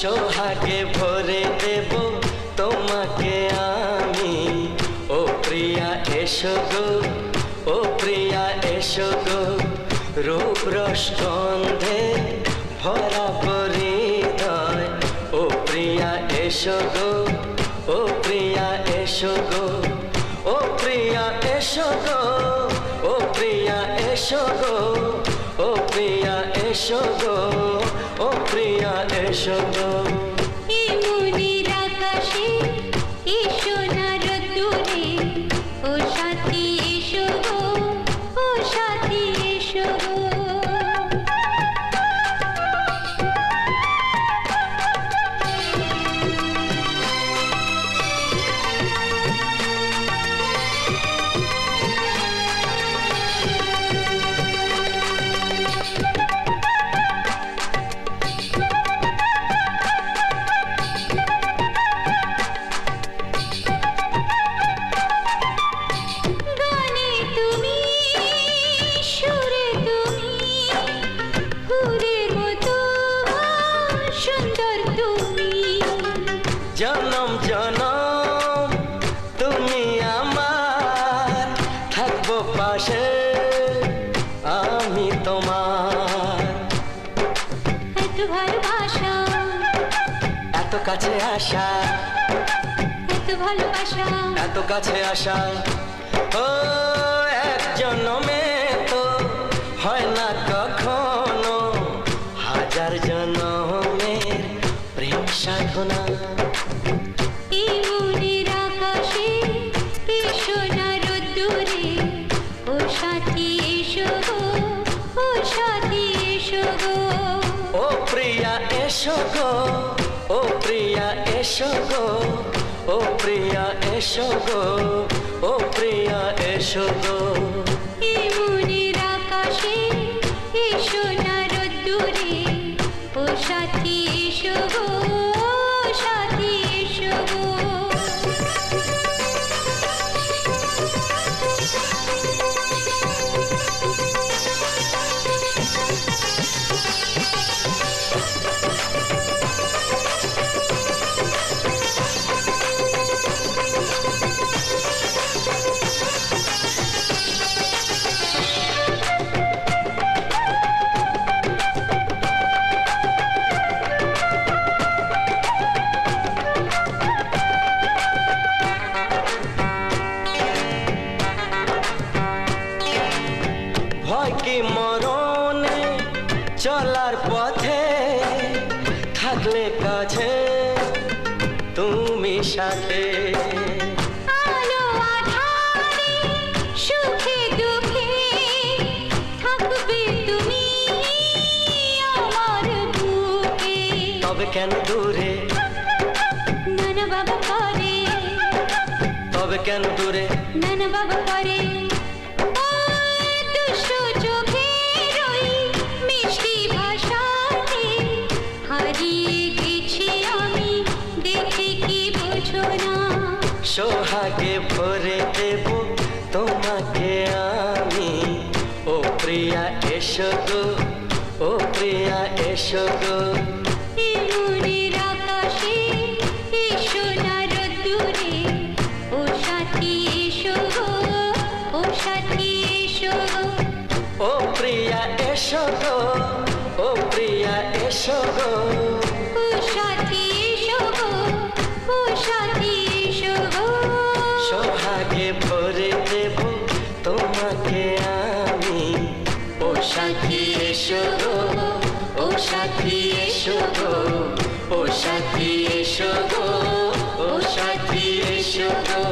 সোহাগে ভরে দেব তোমাকে আমি। ও প্রিয়া এসো গো, ও প্রিয়া এসো গো, রূপ রস গন্ধে ভরা হৃদয়। ও প্রিয়া এসো গো, ও প্রিয়া এসো গো, ও প্রিয়া এসো গো, ও প্রিয়া এসো গো, ও প্রিয়া এসো গো, ও প্রিয়া এসো গো। এই মনের আকাশে এসো না রোদ্দুরে, ও সাথী এসো গো, ও সাথী এসো গো। জনম জনম তুমি আমার, থাকবো পাশে আমি তোমার। এত ভালোবাসা, এত কাছে আসা, এত ভালোবাসা, এত কাছে আসা, ও এক জন্মে তো হয় না কখনো, হাজার জন্মের প্রেম সাধনা। এই মনের আকাশে এসো না রোদ্দুরে, ও সাথী এসো গো, ও সাথী এসো গো। ও প্রিয়া এসো গো, ও প্রিয়া এসো গো, ও প্রিয়া এসো গো, ও প্রিয়া এসো গো। এই মনের আকাশে এসো না রোদ্দুরে, ও সাথী এসো গো, ও সাথী এসো গো। ভয় কি মরণে চলার পথে, থাকলে কাছে তুমি সাথে। আলো আঁধারে সুখে দুঃখে থাকবে তুমি আমার বুকে। তবে কেন দূরে, নানা বাবা করে, তবে কেন দূরে, নানা বাবা করে। দুষ্ট চোখের ওই মিষ্টি ভাষাতে হারিয়ে গেছি আমি, দেখে কি বোঝো না। সোহাগে ভরে দেব তোমাকে আমি। ও প্রিয়া এসো গো, ও প্রিয়া এসো গো। এই মনের আকাশে এসো না রোদ্দুরে, ও সাথী এসো গো, ও সাথী এসো গো। ও প্রিয়া এসো গো, ও প্রিয়া এসো গো, ও সাথী এসো গো, ও সাথী এসো গো। সোহাগে ভরে দেব তোমাকে আমি। ও সাথী এসো গো, ও সাথী এসো গো, ও সাথী এসো গো, ও সাথী এসো গো।